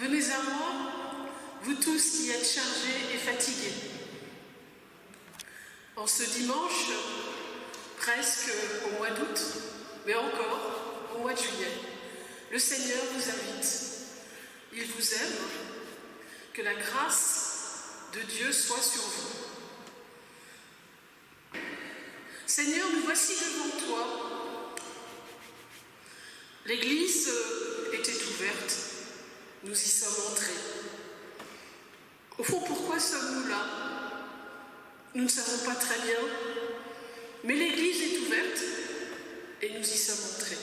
Venez à moi, vous tous qui êtes chargés et fatigués. En ce dimanche, presque au mois d'août, mais encore au mois de juillet, le Seigneur vous invite. Il vous aime. Que la grâce de Dieu soit sur vous. Seigneur, nous voici devant toi. L'église était ouverte. Nous y sommes entrés. Au fond, pourquoi sommes-nous là? Nous ne savons pas très bien. Mais l'église est ouverte et nous y sommes entrés.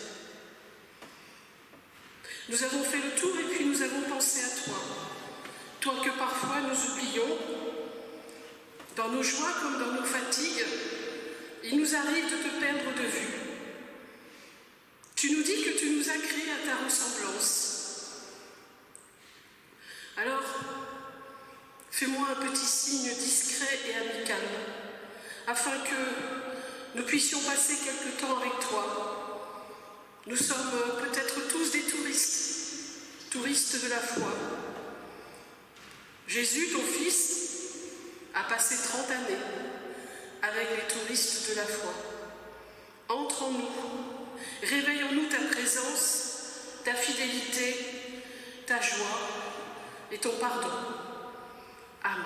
Nous avons fait le tour et puis nous avons pensé à toi. Toi que parfois nous oublions, dans nos joies comme dans nos fatigues, il nous arrive de te perdre de vue. Tu nous dis que tu nous as créés à ta ressemblance. Alors, fais-moi un petit signe discret et amical, afin que nous puissions passer quelque temps avec toi. Nous sommes peut-être tous des touristes de la foi. Jésus, ton Fils, a passé 30 années avec les touristes de la foi. Entre en nous, réveille en nous ta présence, ta fidélité, ta joie et ton pardon. Amen.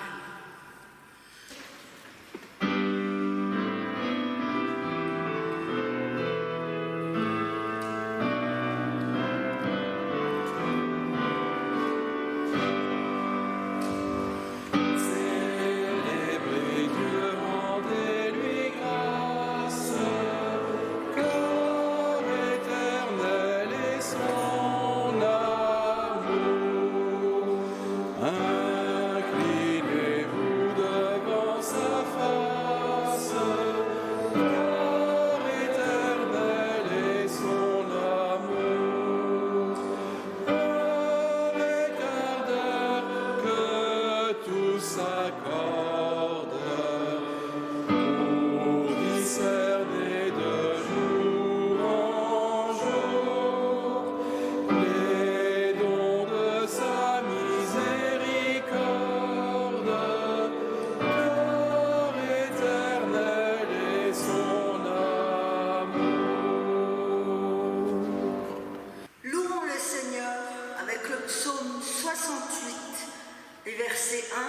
Les versets 1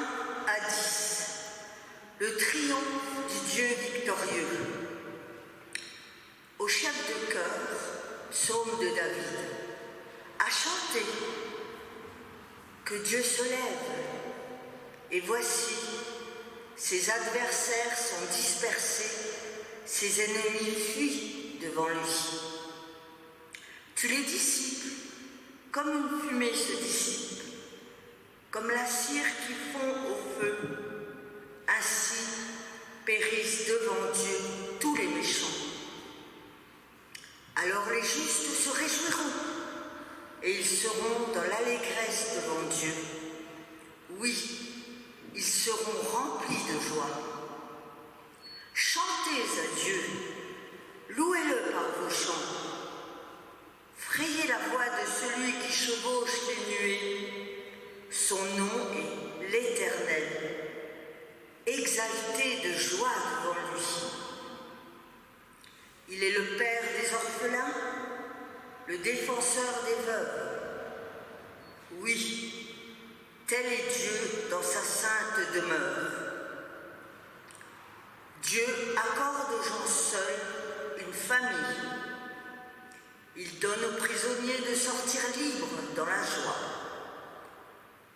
à 10. Le triomphe du Dieu victorieux. Au chef de chœur, psaume de David. À chanter que Dieu se lève. Et voici, ses adversaires sont dispersés, ses ennemis fuient devant lui. Tu les dissipes, comme une fumée se dissipe. Comme la cire qui fond au feu, ainsi périssent devant Dieu tous les méchants. Alors les justes se réjouiront, et ils seront dans l'allégresse devant Dieu. Oui, ils seront remplis de joie. Chantez à Dieu, louez-le par vos chants. Frayez la voie de celui qui chevauche les nuées. Son nom est l'Éternel, exalté de joie devant lui. Il est le Père des orphelins, le défenseur des veuves. Oui, tel est Dieu dans sa sainte demeure. Dieu accorde aux gens seuls une famille. Il donne aux prisonniers de sortir libres dans la joie.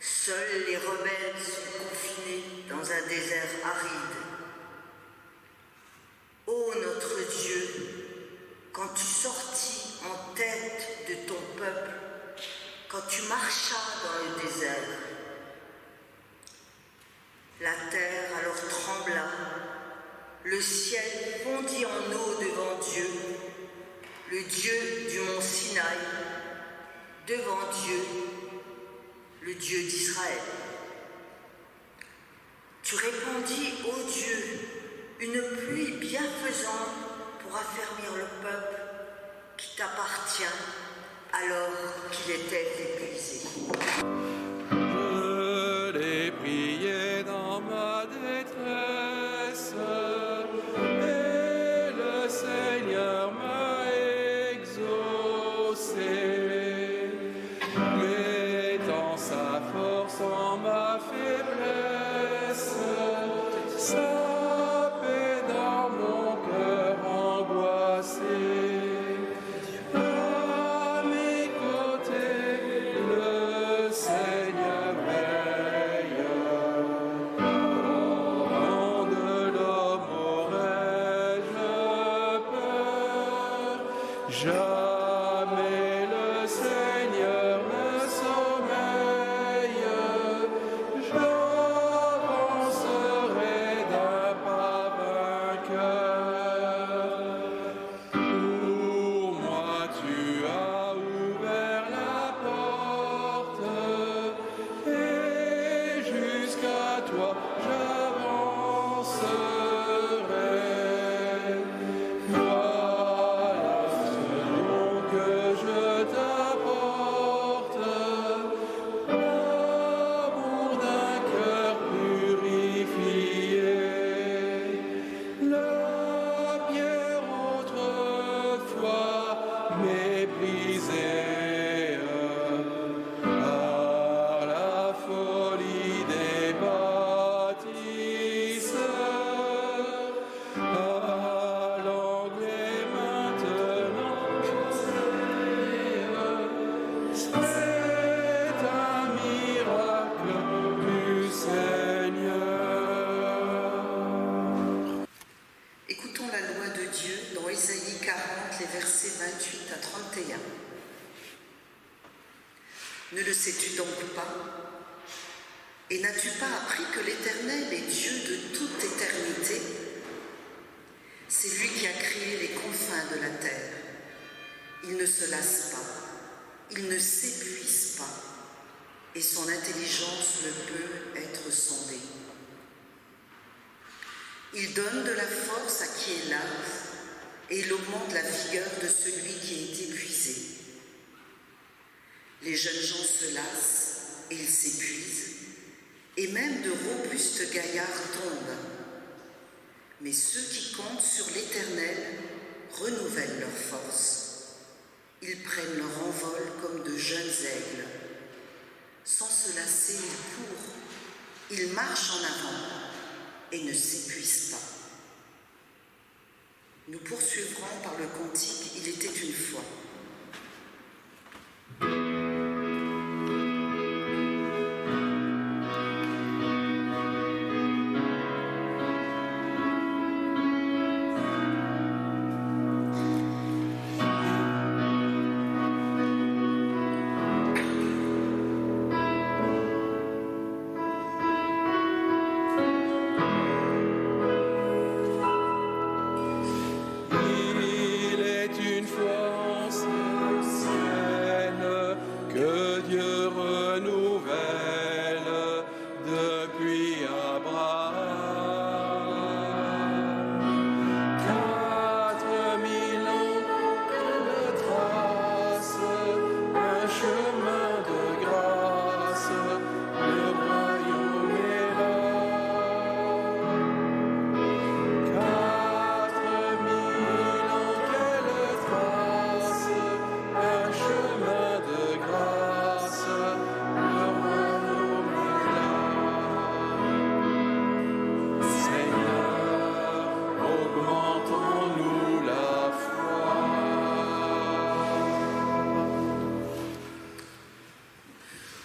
Seuls les rebelles sont confinés dans un désert aride. Ô notre Dieu, quand tu sortis en tête de ton peuple, quand tu marchas dans le désert, la terre alors trembla, le ciel fondit en eau devant Dieu, le Dieu du mont Sinaï, devant Dieu, le Dieu d'Israël. Tu répandis, ô Dieu, une pluie bienfaisante pour affermir le peuple qui t'appartient alors qu'il était épuisé. Jamais le Seigneur ne sommeille, j'avancerai d'un pas vainqueur. Pour moi tu as ouvert la porte, et jusqu'à toi j'avancerai. Écoutons la loi de Dieu dans Ésaïe 40, les versets 28 à 31. Ne le sais-tu donc pas? Et n'as-tu pas appris que l'Éternel est Dieu de toute éternité? C'est lui qui a créé les confins de la terre. Il ne se lasse pas, il ne s'épuise pas, et son intelligence ne peut être sondée. Il donne de la force à qui est las, et il augmente la vigueur de celui qui est épuisé. Les jeunes gens se lassent et ils s'épuisent, et même de robustes gaillards tombent. Mais ceux qui comptent sur l'Éternel renouvellent leur force. Ils prennent leur envol comme de jeunes aigles. Sans se lasser, ils courent, ils marchent en avant et ne s'épuisent pas. Nous poursuivrons par le cantique « Il était une fois ».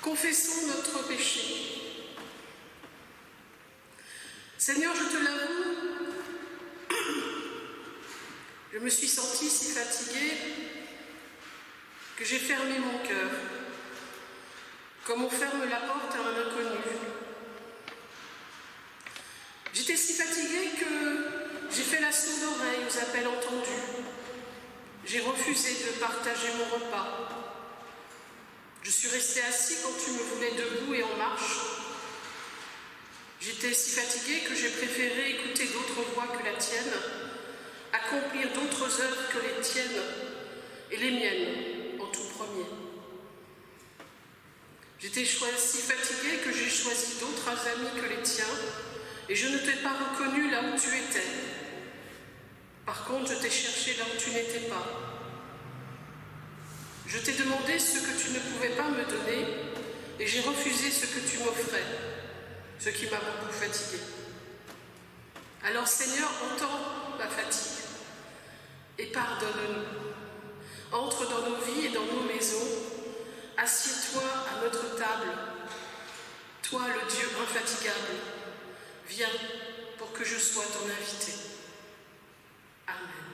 Confessons notre péché. Seigneur, je te l'avoue, je me suis sentie si fatiguée que j'ai fermé mon cœur, comme on ferme la porte à un inconnu. J'étais si fatiguée que j'ai fait la sourde oreille aux appels entendus. J'ai refusé de partager mon repas. Je suis restée assis quand tu me voulais debout et en marche. J'étais si fatiguée que j'ai préféré écouter d'autres voix que la tienne, accomplir d'autres œuvres que les tiennes et les miennes en tout premier. J'étais si fatiguée que j'ai choisi d'autres amis que les tiens et je ne t'ai pas reconnu là où tu étais. Par contre, je t'ai cherché là où tu n'étais pas. Je t'ai demandé ce que tu ne pouvais pas me donner et j'ai refusé ce que tu m'offrais, ce qui m'a beaucoup fatiguée. Alors Seigneur, entends ma fatigue et pardonne-nous. Entre dans nos vies et dans nos maisons, assieds-toi à notre table. Toi, le Dieu infatigable, viens pour que je sois ton invité. Amen.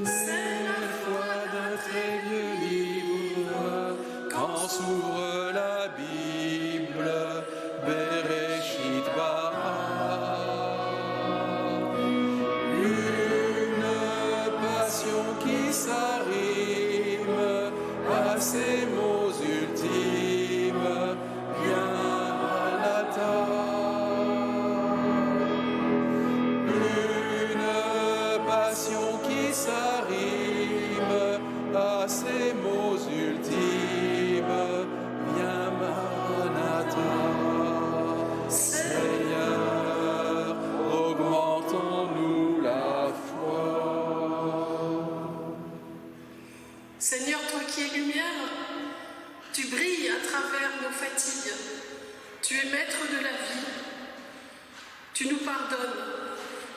C'est la foi d'un très vieux livre, quand s'ouvre la Bible, Bereshit bara. Une passion qui s'arrime à ces mots ultimes, bien à la table. Une passion qui s'arrime à ces mots ultimes, viens Maranatha. Seigneur, augmentons-nous la foi. Seigneur, toi qui es lumière, tu brilles à travers nos fatigues. Tu es maître de la vie. Tu nous pardonnes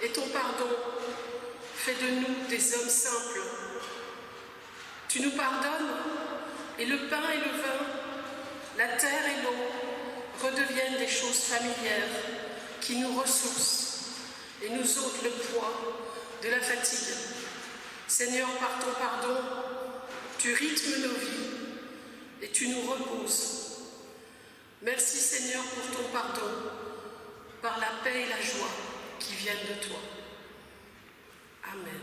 et ton pardon fait de nous des hommes simples. Tu nous pardonnes et le pain et le vin, la terre et l'eau redeviennent des choses familières qui nous ressourcent et nous ôtent le poids de la fatigue. Seigneur, par ton pardon, tu rythmes nos vies et tu nous reposes. Merci Seigneur pour ton pardon, par la paix et la joie qui viennent de toi. Amen.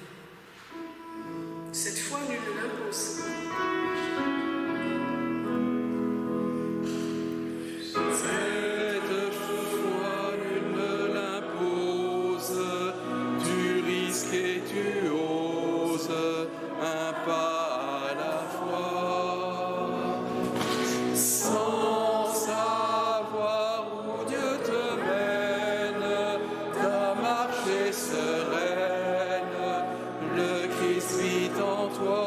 Cette foi, nul ne l'impose. Cette foi, nul ne l'impose, tu risques et tu oses un pas à la fois, sans savoir où Dieu te mène, ta marche est sereine, le Christ vit en toi.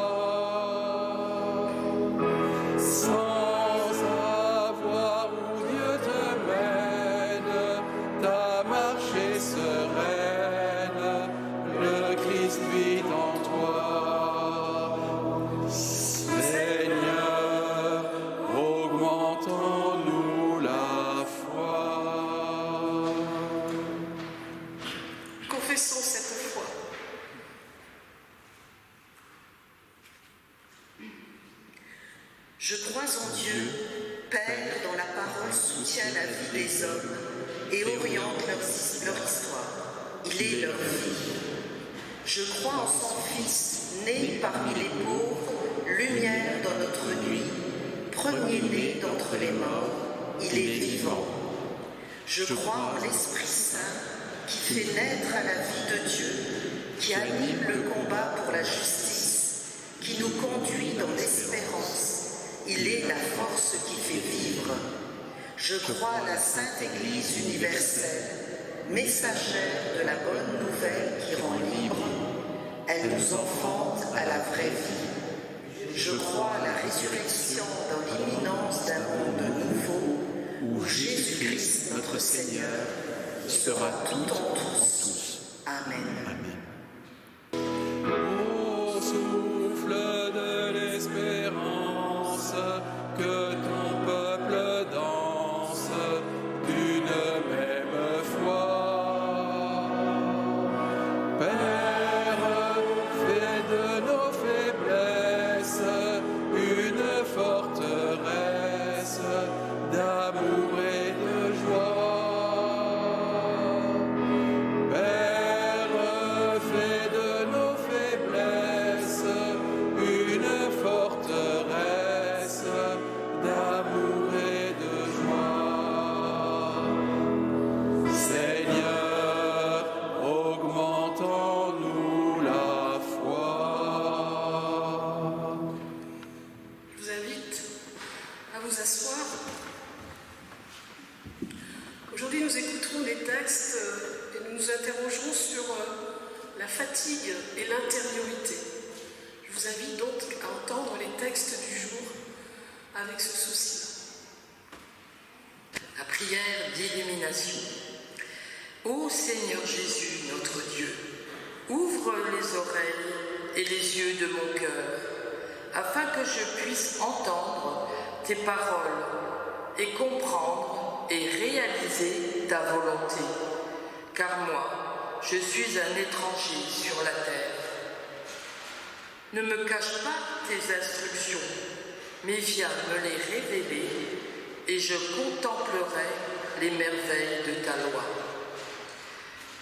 Sans savoir où Dieu te mène, ta marche est sereine, le Christ vit en toi. Seigneur, augmentons-nous la foi. Confessons cette foi. Je crois en Dieu, Père dont la parole soutient la vie des hommes et oriente leur histoire. Il est leur vie. Je crois en son Fils, né parmi les pauvres, lumière dans notre nuit, premier-né d'entre les morts, il est vivant. Je crois en l'Esprit Saint qui fait naître à la vie de Dieu, qui anime le combat pour la justice, qui nous conduit dans l'espérance. Il est la force qui fait vivre. Je crois à la Sainte Église universelle, messagère de la bonne nouvelle qui rend libre. Elle nous enfante à la vraie vie. Je crois à la résurrection dans l'imminence d'un monde nouveau, où Jésus-Christ, notre Seigneur, sera tout en tous. Amen. Ô souffle de l'espérance, que ton peuple danse d'une même foi. Père, fais de nos faiblesses une forteresse d'amour et de joie. Père, fais de nos faiblesses une forteresse d'amour et de joie. Seigneur, augmentons-nous la foi. Je vous invite à vous asseoir. Aujourd'hui, nous écouterons des textes et nous nous interrogerons sur la fatigue et l'intériorité. Je vous invite donc à entendre les textes du jour avec ce souci-là. La prière d'illumination. Ô Seigneur Jésus, notre Dieu, ouvre les oreilles et les yeux de mon cœur, afin que je puisse entendre tes paroles et comprendre et réaliser ta volonté. Car moi, je suis un étranger sur la terre. Ne me cache pas tes instructions, mais viens me les révéler, et je contemplerai les merveilles de ta loi.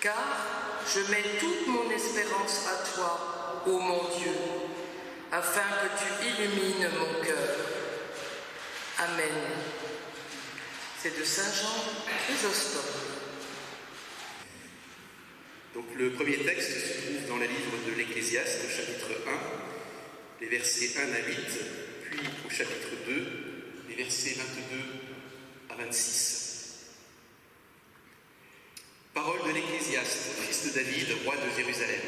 Car je mets toute mon espérance à toi, ô mon Dieu, afin que tu illumines mon cœur. Amen. C'est de Saint Jean Chrysostome. Donc le premier texte se trouve dans le livre de l'Ecclésiaste, au chapitre 1, les versets 1 à 8, puis au chapitre 2, les versets 22 à 26. Parole de l'Ecclésiaste, fils de David, roi de Jérusalem.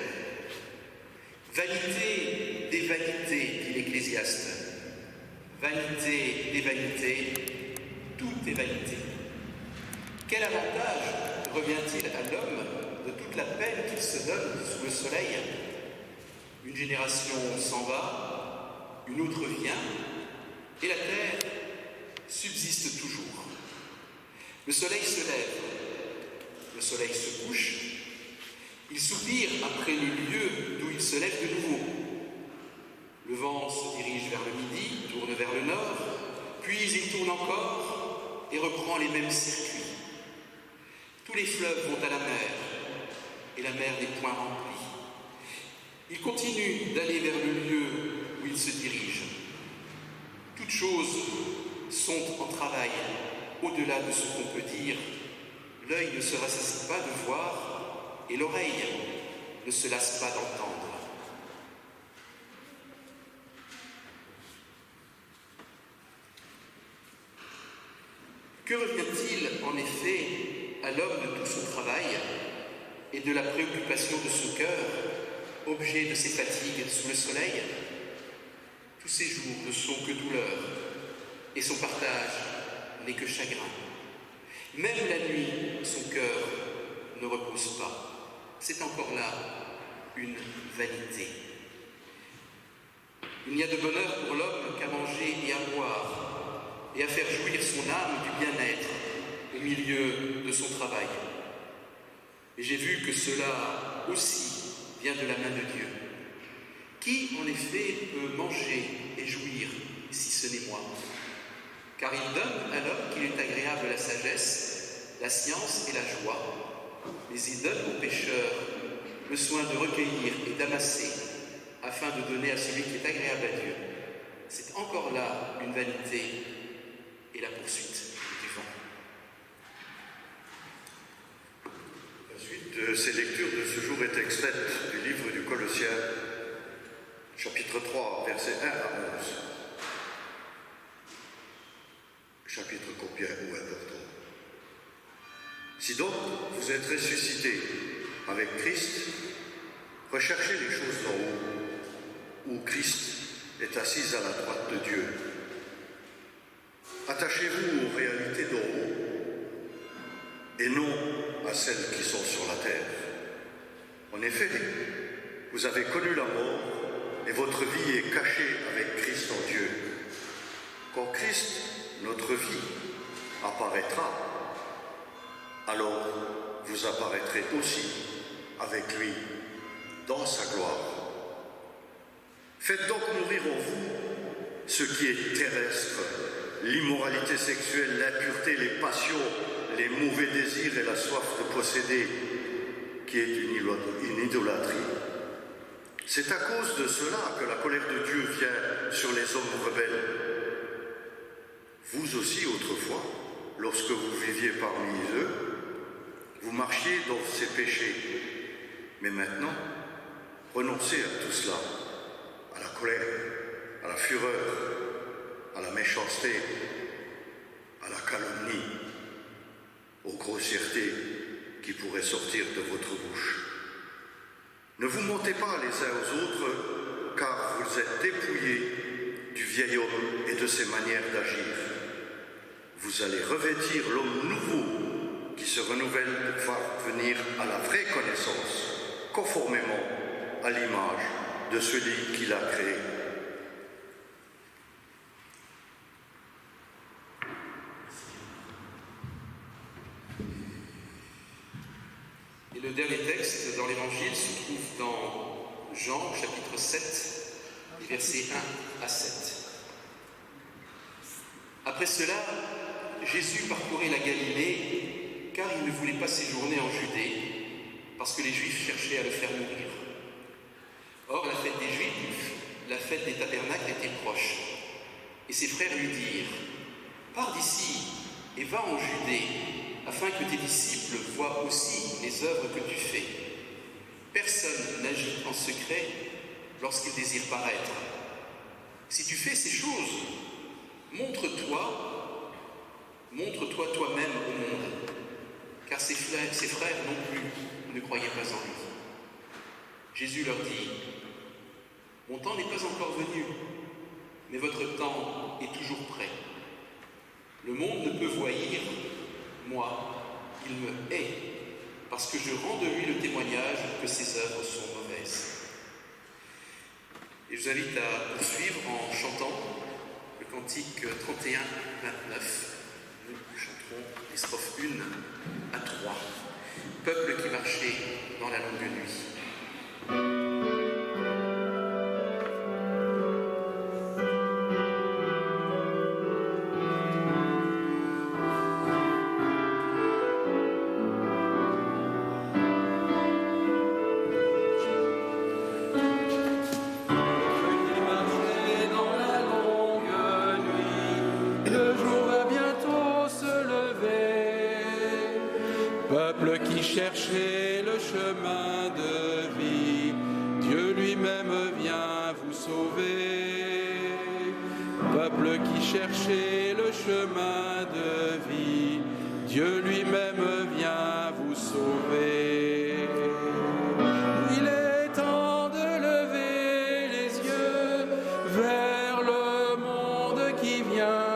Vanité des vanités, dit l'Ecclésiaste. Vanité des vanités, tout est vanité. Quel avantage revient-il à l'homme de toute la peine qu'il se donne sous le soleil? Une génération s'en va, une autre vient, et la terre subsiste toujours. Le soleil se lève, le soleil se couche, il soupire après le lieu d'où il se lève de nouveau. Le vent se dirige vers le midi, tourne vers le nord, puis il tourne encore et reprend les mêmes circuits. Tous les fleuves vont à la mer, et la mer n'est point remplie. Il continue d'aller vers le lieu où il se dirige. Toutes choses sont en travail, au-delà de ce qu'on peut dire. L'œil ne se rassasie pas de voir, et l'oreille ne se lasse pas d'entendre. Que revient-il en effet à l'homme de tout son travail et de la préoccupation de son cœur, objet de ses fatigues sous le soleil? Tous ses jours ne sont que douleur, et son partage n'est que chagrin. Même la nuit, son cœur ne repose pas. C'est encore là une vanité. Il n'y a de bonheur pour l'homme qu'à manger et à boire, et à faire jouir son âme du bien-être au milieu de son travail. Et j'ai vu que cela aussi vient de la main de Dieu. Qui, en effet, peut manger et jouir si ce n'est moi? Car il donne à l'homme qu'il est agréable la sagesse, la science et la joie, mais il donne aux pécheurs le soin de recueillir et d'amasser, afin de donner à celui qui est agréable à Dieu. C'est encore là une vanité et la poursuite du vent. La suite de ces lectures de ce jour est extraite du livre du Colossiens, chapitre 3, versets 1 à 11. Chapitre combien ou important. Si donc vous êtes ressuscités avec Christ, recherchez les choses d'en haut, où Christ est assis à la droite de Dieu. Attachez-vous aux réalités d'en haut et non à celles qui sont sur la terre. En effet, vous avez connu la mort et votre vie est cachée avec Christ en Dieu. Quand Christ, notre vie, apparaîtra, alors vous apparaîtrez aussi avec lui dans sa gloire. Faites donc mourir en vous ce qui est terrestre, l'immoralité sexuelle, l'impureté, les passions, les mauvais désirs et la soif de posséder, qui est une idolâtrie. C'est à cause de cela que la colère de Dieu vient sur les hommes rebelles. Vous aussi, autrefois, lorsque vous viviez parmi eux, vous marchiez dans ces péchés. Mais maintenant, renoncez à tout cela, à la colère, à la fureur, à la méchanceté, à la calomnie, aux grossièretés qui pourraient sortir de votre bouche. Ne vous mentez pas les uns aux autres, car vous êtes dépouillés du vieil homme et de ses manières d'agir. Vous allez revêtir l'homme nouveau qui se renouvelle pour parvenir à la vraie connaissance, conformément à l'image de celui qui l'a créé. Et le dernier texte dans l'Évangile se trouve dans Jean, chapitre 7, versets 1 à 7. Après cela, Jésus parcourait la Galilée, car il ne voulait pas séjourner en Judée, parce que les Juifs cherchaient à le faire mourir. Or, la fête des Juifs, la fête des tabernacles, était proche. Et ses frères lui dirent : « Pars d'ici et va en Judée, afin que tes disciples voient aussi les œuvres que tu fais. Personne n'agit en secret lorsqu'il désire paraître. Si tu fais ces choses, montre-toi toi-même au monde, car ses frères non plus ne croyaient pas en lui. » Jésus leur dit : « Mon temps n'est pas encore venu, mais votre temps est toujours prêt. Le monde ne peut voir, moi, il me hait, parce que je rends de lui le témoignage que ses œuvres sont mauvaises. » Et je vous invite à poursuivre en chantant le cantique 31-29. Nous chanterons les strophes 1 à 3. Peuple qui marchait dans la longue nuit. Peuple qui cherchez le chemin de vie, Dieu lui-même vient vous sauver. Peuple qui cherchez le chemin de vie, Dieu lui-même vient vous sauver. Il est temps de lever les yeux vers le monde qui vient.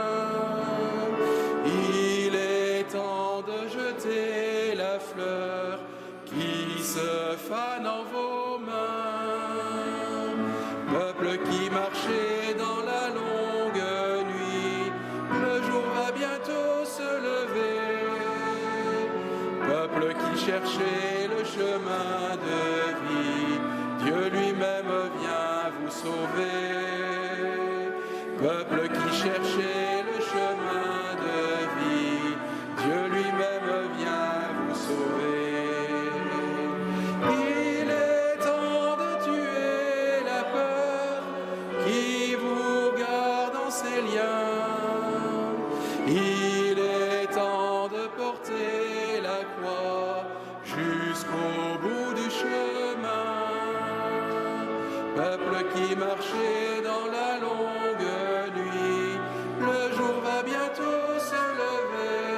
Il est temps de jeter la fleur qui se fane en vos mains. Peuple qui marchez dans la longue nuit, le jour va bientôt se lever. Peuple qui cherchez le chemin de vie, Dieu lui-même vient vous sauver. Peuple qui cherchez le chemin de vie, Dieu lui-même vient vous sauver. Il est temps de tuer la peur qui vous garde en ses liens. Il est temps de porter la croix jusqu'au bout du chemin. Peuple qui marchez dans la longue nuit, le jour va bientôt se lever.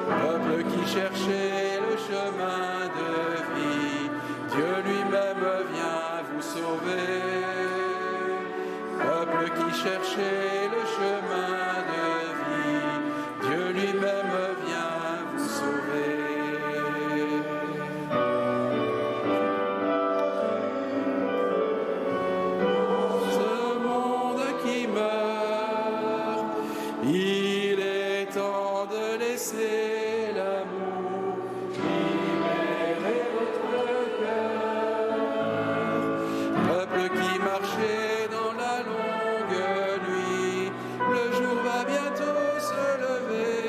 Peuple qui cherchez le chemin de vie, Dieu lui-même vient vous sauver. Peuple qui cherchez le chemin de vie, Dieu lui-même vient vous sauver. Ce monde qui meurt, il est temps de laisser l'amour libérer votre cœur. Peuple qui marchez dans la longue nuit, le jour va bientôt se lever.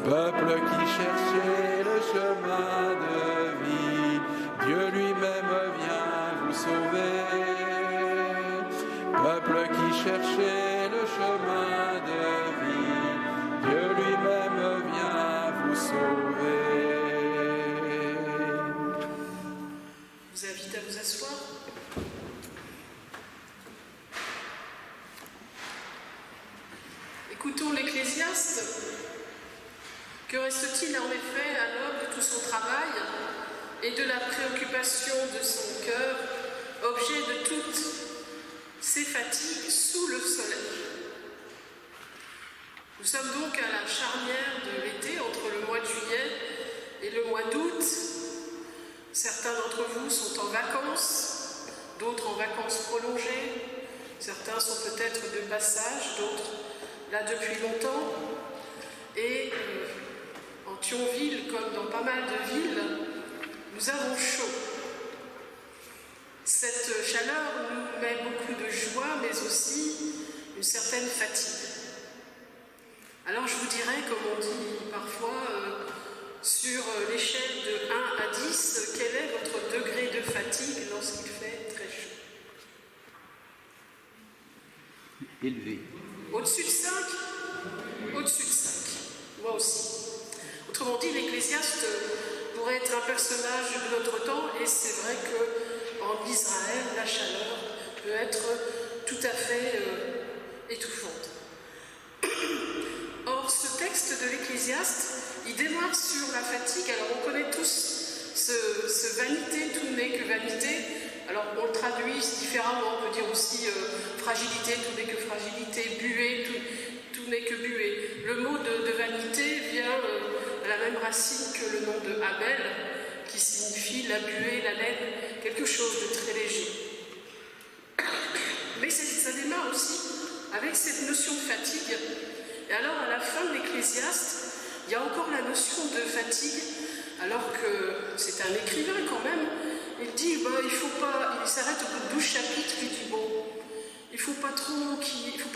Peuple qui cherchez le chemin de vie, Dieu lui-même vient vous sauver. Peuple qui cherchez le chemin de vie, Dieu lui-même vient vous sauver. Je vous invite à vous asseoir. Écoutons l'Ecclésiaste. Que reste-t-il en effet à l'homme de tout son travail et de la préoccupation de son cœur, objet de toutes ses fatigues sous le soleil? Nous sommes donc à la charnière de l'été, entre le mois de juillet et le mois d'août. Certains d'entre vous sont en vacances, d'autres en vacances prolongées. Certains sont peut-être de passage, d'autres là depuis longtemps. Et en Thionville, comme dans pas mal de villes, nous avons chaud. Cette chaleur aussi une certaine fatigue. Alors je vous dirais, comme on dit parfois, sur l'échelle de 1 à 10, quel est votre degré de fatigue lorsqu'il fait très chaud? Élevé. Au-dessus de 5? Au-dessus de 5. Moi aussi. Autrement dit, l'Ecclésiaste pourrait être un personnage de notre temps, et c'est vrai qu'en Israël, la chaleur peut être tout à fait étouffante. Or, ce texte de l'Ecclésiaste, il démarre sur la fatigue. Alors, on connaît tous ce vanité, tout n'est que vanité. Alors, on le traduit différemment, on peut dire aussi fragilité, tout n'est que fragilité, buée, tout n'est que buée. Le mot de vanité vient à la même racine que le nom de Abel, qui signifie la buée, la laine, quelque chose de très léger. Mais ça démarre aussi avec cette notion de fatigue. Et alors, à la fin de l'Ecclésiaste, il y a encore la notion de fatigue, alors que c'est un écrivain quand même. Il dit, il s'arrête au bout de 12 chapitres, il dit, bon, il ne faut pas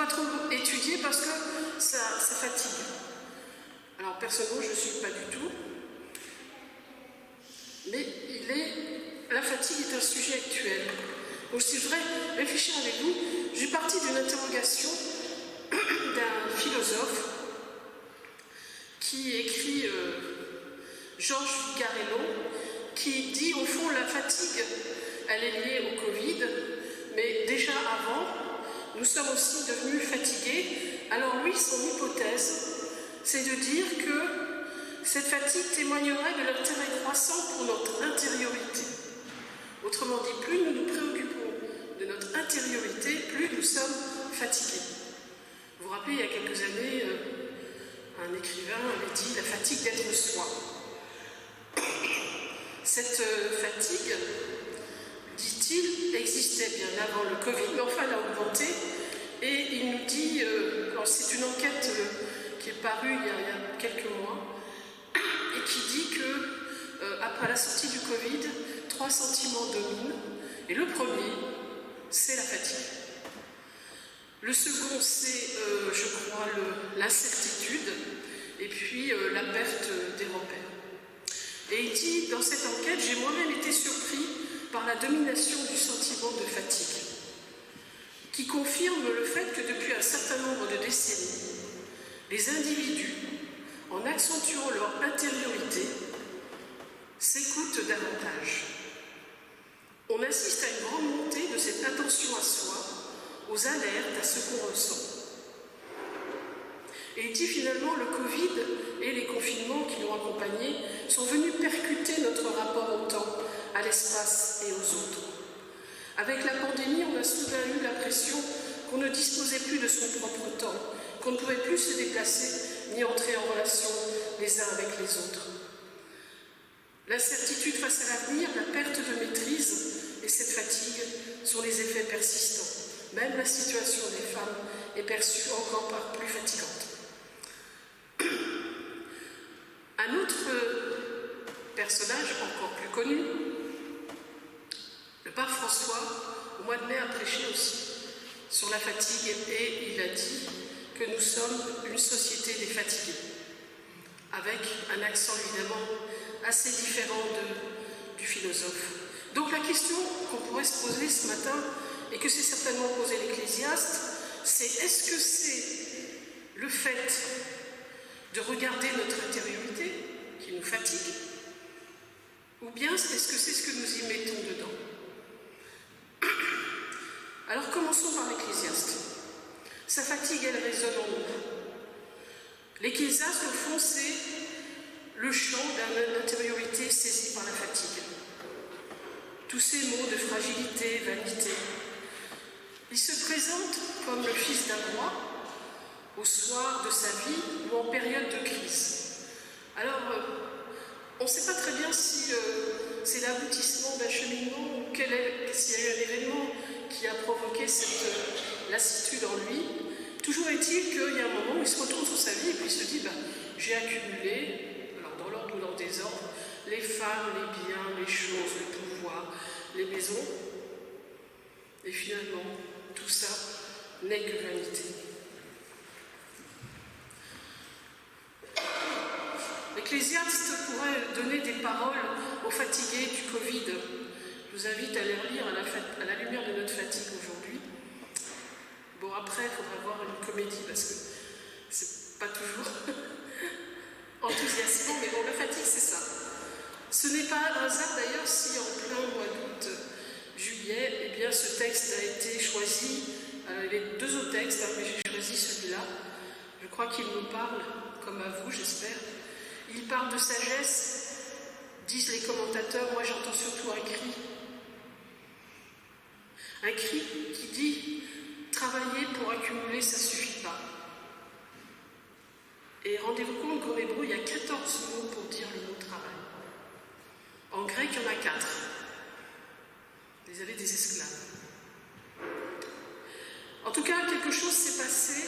trop étudier parce que ça fatigue. Alors, personnellement, je ne suis pas du tout. Mais la fatigue est un sujet actuel. Donc, si je voudrais réfléchir avec vous, j'ai parti d'une interrogation d'un philosophe qui écrit Georges Vigarello, qui dit au fond la fatigue, elle est liée au Covid, mais déjà avant, nous sommes aussi devenus fatigués. Alors lui, son hypothèse, c'est de dire que cette fatigue témoignerait de l'intérêt croissant pour notre intériorité. Autrement dit, plus nous nous préoccupons de notre intériorité, plus nous sommes fatigués. Vous vous rappelez, il y a quelques années, un écrivain avait dit la fatigue d'être soi. Cette fatigue, dit-il, existait bien avant le Covid, mais enfin elle a augmenté. Et il nous dit, c'est une enquête qui est parue il y a quelques mois, et qui dit que après la sortie du Covid, 3 sentiments dominent. Et le premier, c'est la fatigue. Le second, c'est, je crois, l'incertitude, et puis la perte des repères. Et il dit, dans cette enquête, j'ai moi-même été surpris par la domination du sentiment de fatigue, qui confirme le fait que depuis un certain nombre de décennies, les individus, en accentuant leur intériorité, s'écoutent davantage. On assiste à une grande montée de cette attention à soi, aux alertes, à ce qu'on ressent. Et il dit finalement, le Covid et les confinements qui l'ont accompagné sont venus percuter notre rapport au temps, à l'espace et aux autres. Avec la pandémie, on a soudain eu l'impression qu'on ne disposait plus de son propre temps, qu'on ne pouvait plus se déplacer ni entrer en relation les uns avec les autres. L'incertitude face à l'avenir, la perte de maîtrise et cette fatigue sont les effets persistants. Même la situation des femmes est perçue encore par plus fatigante. Un autre personnage encore plus connu, le pape François, au mois de mai, a prêché aussi sur la fatigue et il a dit que nous sommes une société des fatigués, avec un accent évidemment assez différent du philosophe. Donc la question qu'on pourrait se poser ce matin, et que s'est certainement posé l'Ecclésiaste, c'est est-ce que c'est le fait de regarder notre intériorité qui nous fatigue, ou bien est-ce que c'est ce que nous y mettons dedans? Alors commençons par l'Ecclésiaste. Sa fatigue, elle résonne en nous. L'Ecclésiaste, au fond, c'est le chant d'une intériorité saisie par la fatigue. Tous ces mots de fragilité, vanité, il se présente comme le fils d'un roi au soir de sa vie ou en période de crise. Alors, on ne sait pas très bien si c'est l'aboutissement d'un cheminement ou s'il y a eu un événement qui a provoqué cette lassitude en lui. Toujours est-il qu'il y a un moment où il se retourne sur sa vie et puis il se dit j'ai accumulé, alors dans l'ordre ou dans le désordre, les femmes, les biens, les choses, le pouvoir, les maisons. Et finalement, tout ça n'est que vanité. L'Ecclésiaste pourrait donner des paroles aux fatigués du Covid. Je vous invite à les relire à la lumière de notre fatigue aujourd'hui. Bon, après, il faudra voir une comédie parce que c'est pas toujours enthousiasmant, mais bon, la fatigue, c'est ça. Ce n'est pas un hasard d'ailleurs si en plein mois d'août, juillet, eh bien, ce texte a été choisi. Il y a deux autres textes, mais j'ai choisi celui-là. Je crois qu'il nous parle, comme à vous, j'espère. Il parle de sagesse, disent les commentateurs. Moi, j'entends surtout un cri. Un cri qui dit « Travailler pour accumuler, ça ne suffit pas ». Et rendez-vous compte qu'en hébreu, il y a 14 mots pour dire le mot « travail ». En grec, il y en a 4. Ils avaient des esclaves. En tout cas, quelque chose s'est passé,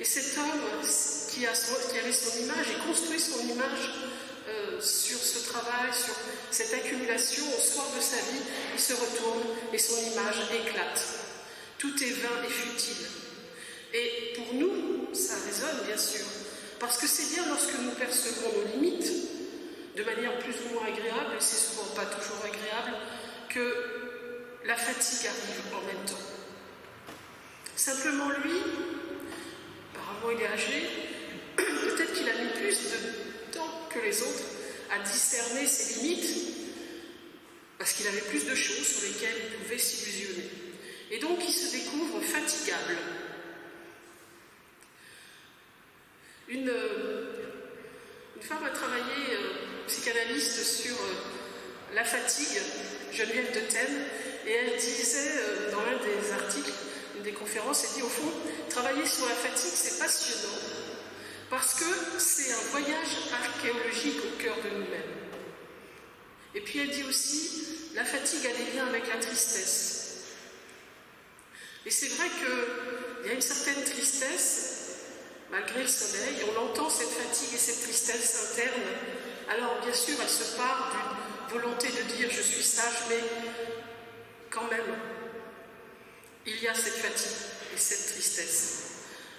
et cet homme qui avait son image et construit son image sur ce travail, sur cette accumulation, au soir de sa vie, il se retourne et son image éclate. Tout est vain et futile. Et pour nous, ça résonne bien sûr, parce que c'est bien lorsque nous percevons nos limites, de manière plus ou moins agréable, et c'est souvent pas toujours agréable, que la fatigue arrive en même temps. Simplement lui, apparemment il est âgé, peut-être qu'il a mis plus de temps que les autres à discerner ses limites, parce qu'il avait plus de choses sur lesquelles il pouvait s'illusionner. Et donc il se découvre fatigable. Une femme a travaillé, psychanalyste, sur la fatigue, Geneviève de Thènes, et elle disait dans l'un des articles, une des conférences, elle dit au fond, travailler sur la fatigue, c'est passionnant, parce que c'est un voyage archéologique au cœur de nous-mêmes. Et puis elle dit aussi, la fatigue a des liens avec la tristesse. Et c'est vrai qu'il y a une certaine tristesse, malgré le soleil, on entend cette fatigue et cette tristesse interne. Alors bien sûr, elle se part d'une volonté de dire je suis sage, mais quand même, il y a cette fatigue et cette tristesse.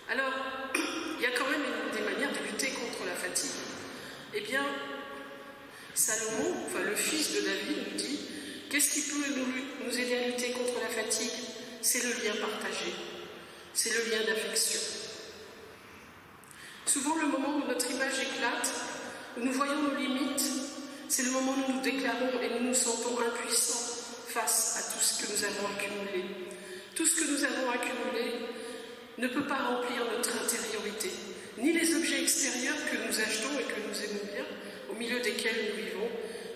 Alors, il y a quand même des manières de lutter contre la fatigue. Eh bien, Salomon, le fils de David, nous dit, qu'est-ce qui peut nous aider à lutter contre la fatigue? C'est le lien partagé, c'est le lien d'affection. Souvent, le moment où notre image éclate, où nous voyons nos limites, c'est le moment où nous nous déclarons et nous nous sentons impuissants face à tout ce que nous avons accumulé. Tout ce que nous avons accumulé ne peut pas remplir notre intériorité, ni les objets extérieurs que nous achetons et que nous aimons bien, au milieu desquels nous vivons,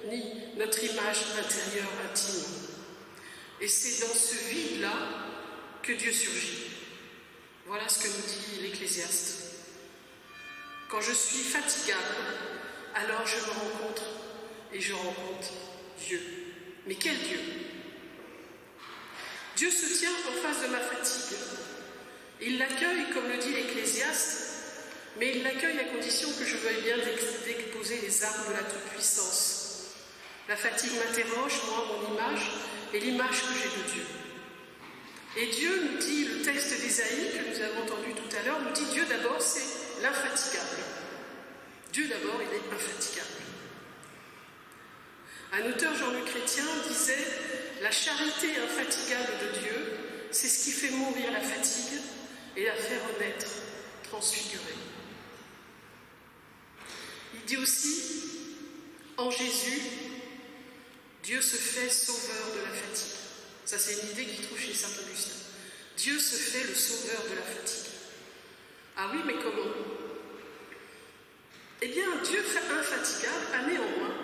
ni notre image intérieure intime. Et c'est dans ce vide-là que Dieu surgit. Voilà ce que nous dit l'Ecclésiaste. Quand je suis fatigable, alors je me rencontre et je rencontre Dieu. Mais quel Dieu? Dieu se tient en face de ma fatigue. Il l'accueille, comme le dit l'Ecclésiaste, mais il l'accueille à condition que je veuille bien déposer les armes de la toute-puissance. La fatigue m'interroge, moi, mon image, et l'image que j'ai de Dieu. Et Dieu nous dit, le texte d'Ésaïe que nous avons entendu tout à l'heure, nous dit Dieu d'abord, c'est l'infatigable. Dieu d'abord, il est infatigable. Un auteur, Jean-Luc Chrétien, disait « La charité infatigable de Dieu, c'est ce qui fait mourir la fatigue et la fait renaître, transfigurée. » Il dit aussi « En Jésus, Dieu se fait sauveur de la fatigue. » Ça, c'est une idée qu'il trouve chez saint Augustin. Dieu se fait le sauveur de la fatigue. Ah oui, mais comment? Eh bien, Dieu infatigable a néanmoins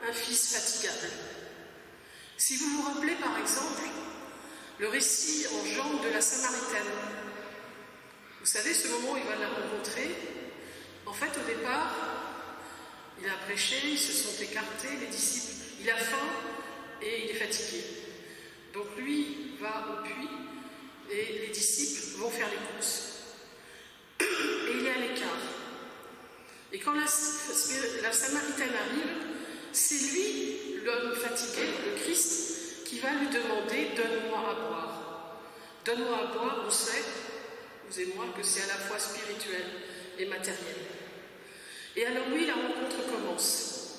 un fils fatigable. Si vous vous rappelez par exemple le récit en Jean de la Samaritaine, vous savez ce moment où il va la rencontrer. En fait, au départ, il a prêché, ils se sont écartés, les disciples, il a faim et il est fatigué. Donc lui va au puits et les disciples vont faire les courses. Et il est à l'écart. Et quand la Samaritaine arrive, c'est lui, l'homme fatigué, le Christ, qui va lui demander « Donne-moi à boire ». Donne-moi à boire, on sait, vous et moi, que c'est à la fois spirituel et matériel. Et alors oui, la rencontre commence.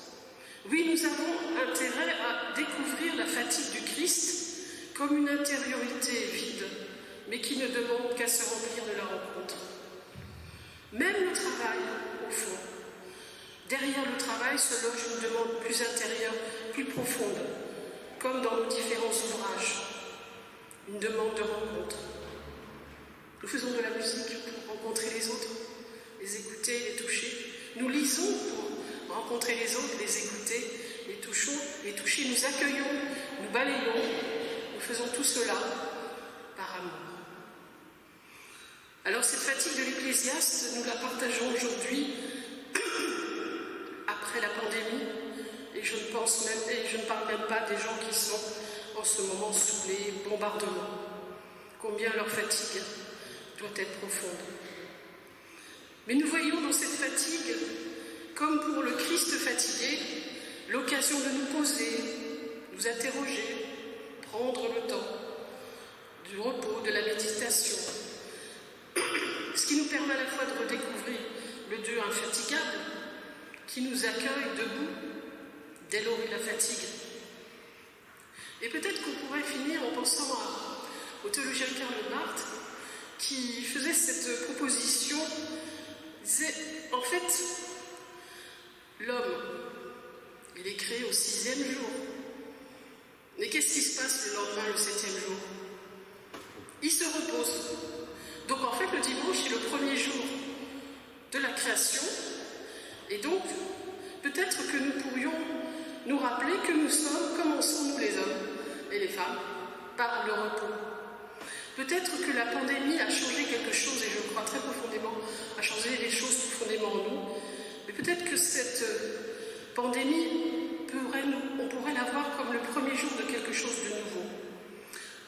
Oui, nous avons intérêt à découvrir la fatigue du Christ comme une intériorité vide, mais qui ne demande qu'à se remplir de la rencontre. Même le travail, au fond. Derrière le travail se loge une demande plus intérieure, plus profonde, comme dans nos différents ouvrages. Une demande de rencontre. Nous faisons de la musique pour rencontrer les autres, les écouter, les toucher. Nous lisons pour rencontrer les autres, les écouter, les toucher. Nous accueillons, nous balayons. Nous faisons tout cela par amour. Alors cette fatigue de l'Ecclésiaste, nous la partageons aujourd'hui après la pandémie, et je ne parle même pas des gens qui sont en ce moment sous les bombardements. Combien leur fatigue doit être profonde. Mais nous voyons dans cette fatigue, comme pour le Christ fatigué, l'occasion de nous poser, nous interroger, prendre le temps du repos, de la méditation, ce qui nous permet à la fois de redécouvrir le Dieu infatigable qui nous accueille debout, délorer la fatigue. Et peut-être qu'on pourrait finir en pensant au théologien Karl Barth qui faisait cette proposition, disait en fait l'homme il est créé au 6e jour. Mais qu'est-ce qui se passe le lendemain, le 7e jour? Il se repose. Donc en fait le dimanche est le premier jour de la création, et donc peut-être que nous pourrions nous rappeler que nous sommes, comment sommes-nous les hommes et les femmes, par le repos. Peut-être que la pandémie a changé quelque chose, et je crois très profondément, a changé les choses profondément en nous, mais peut-être que cette pandémie, on pourrait la voir comme le premier jour de quelque chose de nouveau.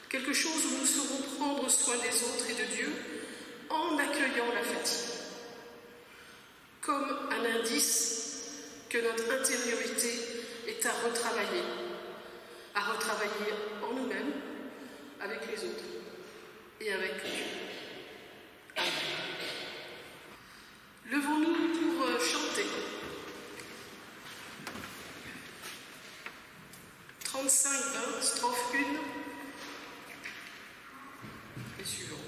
Quelque chose où nous saurons prendre soin des autres et de Dieu en accueillant la fatigue, comme un indice que notre intériorité est à retravailler en nous-mêmes, avec les autres et avec Dieu. Amen. Levons-nous pour chanter. 35-20, strophe 1 et suivante.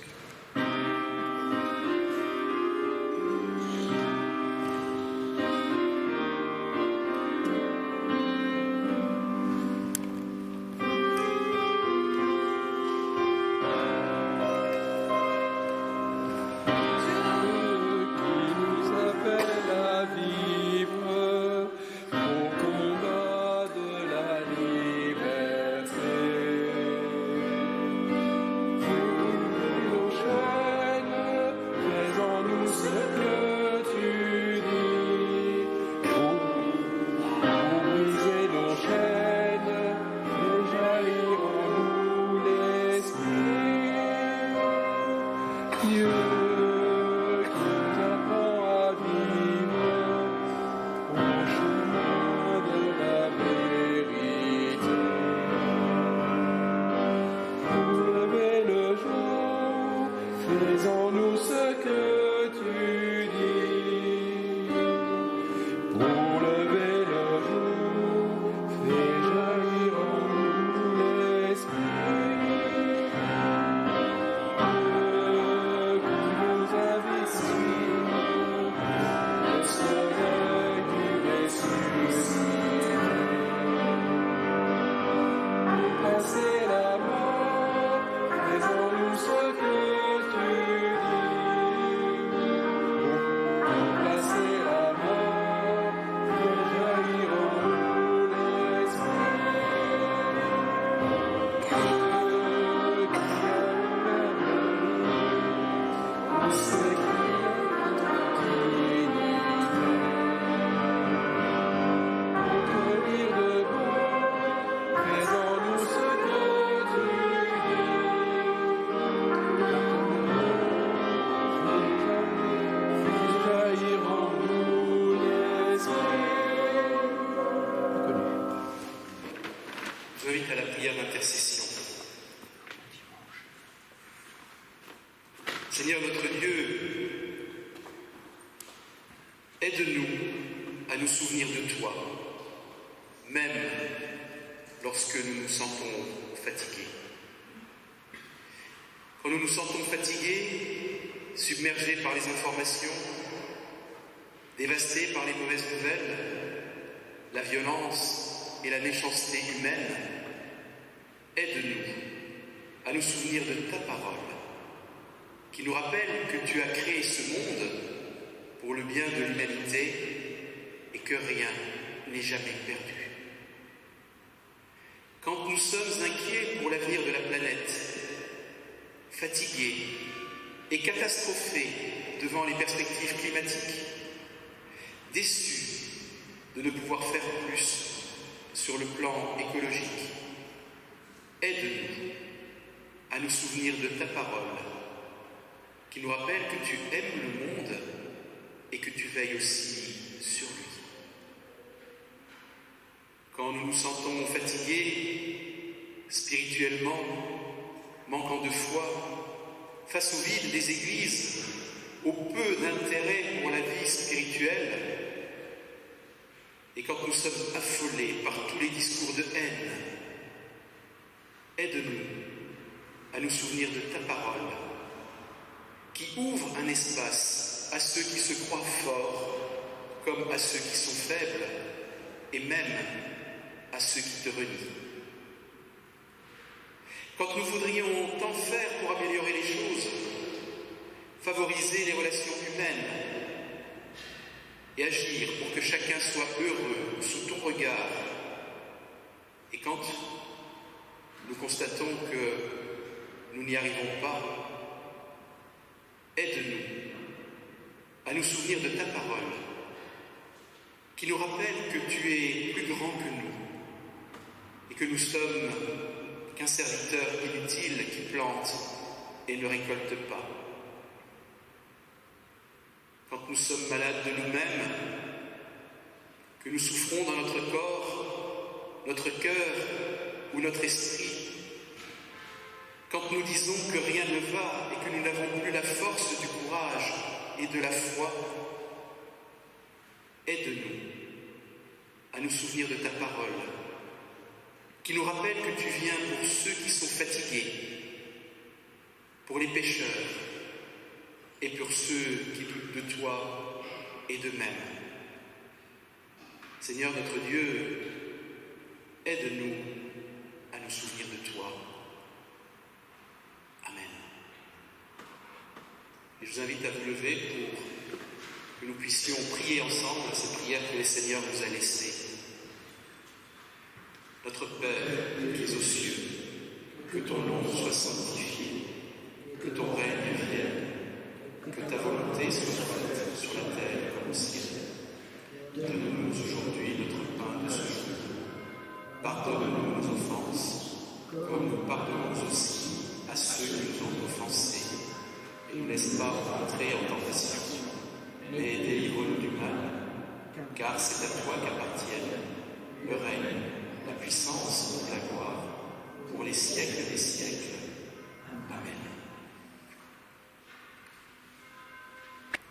Faisons-nous ce que tu dis. Pour lever le jour, fais jaillir en nous l'esprit. Dieu qui nous investit, le soleil qui ressuscite. Pour passer la mort, faisons-nous ce que à la prière d'intercession. Seigneur notre Dieu, aide-nous à nous souvenir de toi, même lorsque nous nous sentons fatigués. Quand nous nous sentons fatigués, submergés par les informations, dévastés par les mauvaises nouvelles, la violence et la méchanceté humaine, aide-nous à nous souvenir de ta parole, qui nous rappelle que tu as créé ce monde pour le bien de l'humanité et que rien n'est jamais perdu. Quand nous sommes inquiets pour l'avenir de la planète, fatigués et catastrophés devant les perspectives climatiques, déçus de ne pouvoir faire plus sur le plan écologique, aide-nous à nous souvenir de ta parole, qui nous rappelle que tu aimes le monde et que tu veilles aussi sur lui. Quand nous nous sentons fatigués, spirituellement, manquant de foi, face au vide des églises, au peu d'intérêt pour la vie spirituelle, et quand nous sommes affolés par tous les discours de haine, aide-nous à nous souvenir de ta parole, qui ouvre un espace à ceux qui se croient forts comme à ceux qui sont faibles, et même à ceux qui te renient. Quand nous voudrions tant faire pour améliorer les choses, favoriser les relations humaines et agir pour que chacun soit heureux sous ton regard, et quand nous constatons que nous n'y arrivons pas, aide-nous à nous souvenir de ta parole, qui nous rappelle que tu es plus grand que nous et que nous sommes qu'un serviteur inutile qui plante et ne récolte pas. Quand nous sommes malades de nous-mêmes, que nous souffrons dans notre corps, notre cœur ou notre esprit, quand nous disons que rien ne va et que nous n'avons plus la force du courage et de la foi, aide-nous à nous souvenir de ta parole, qui nous rappelle que tu viens pour ceux qui sont fatigués, pour les pécheurs et pour ceux qui doutent de toi et d'eux-mêmes. Seigneur notre Dieu, aide-nous à nous souvenir de toi. Amen. Et je vous invite à vous lever pour que nous puissions prier ensemble cette prière que le Seigneur nous a laissée. Notre Père qui es aux cieux, que ton nom soit sanctifié, que ton règne vienne, que ta volonté soit faite sur la terre comme au ciel. Donne-nous aujourd'hui notre pain de ce jour. Pardonne-nous nos offenses, comme nous pardonnons aussi à ceux qui nous ont offensés. Et ne laisse pas entrer en tentation, mais délivre-nous du mal, car c'est à toi qu'appartiennent le règne, la puissance et la gloire, pour les siècles des siècles. Amen.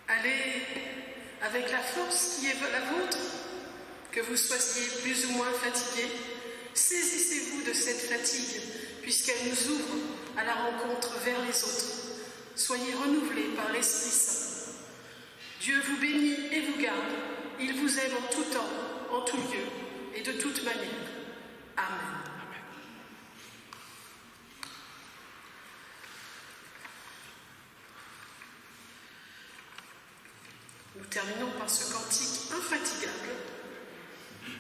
Allez avec la force qui est la vôtre, que vous soyez plus ou moins fatigués, saisissez-vous de cette fatigue, puisqu'elle nous ouvre à la rencontre vers les autres. Soyez renouvelés par l'Esprit Saint. Dieu vous bénit et vous garde. Il vous aime en tout temps, en tout lieu et de toute manière. Amen. Nous terminons par ce cantique infatigable.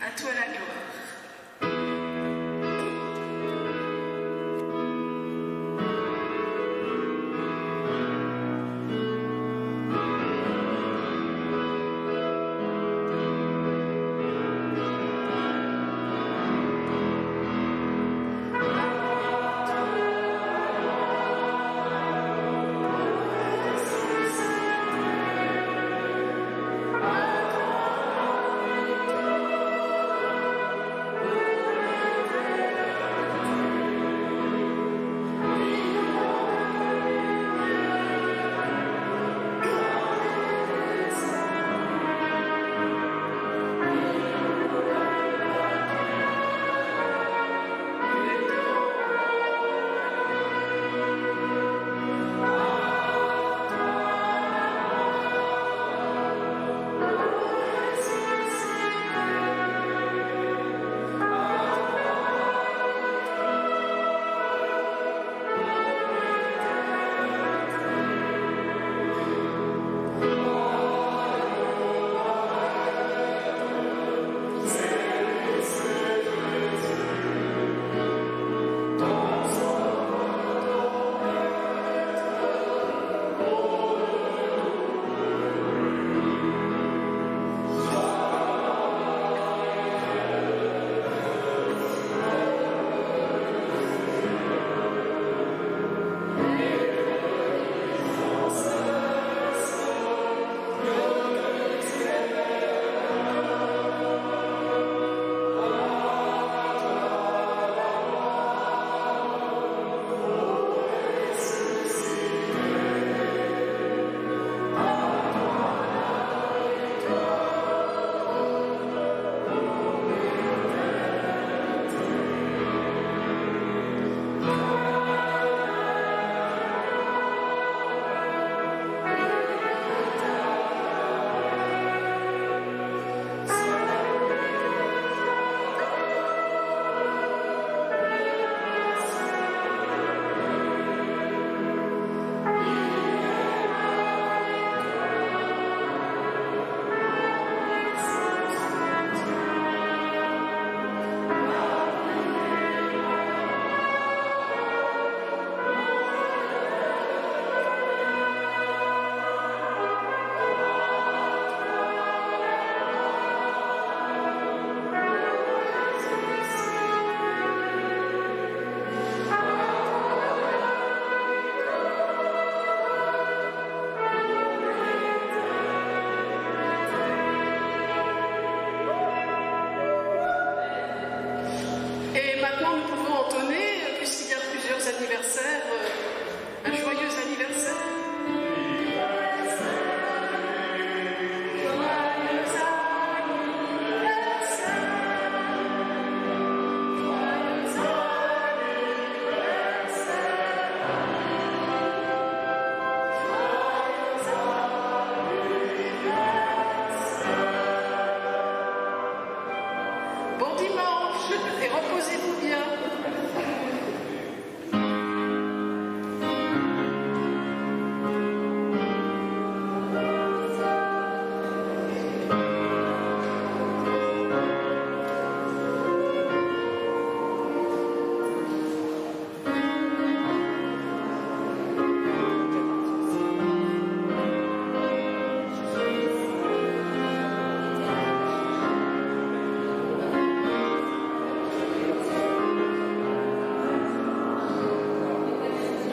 À toi la gloire.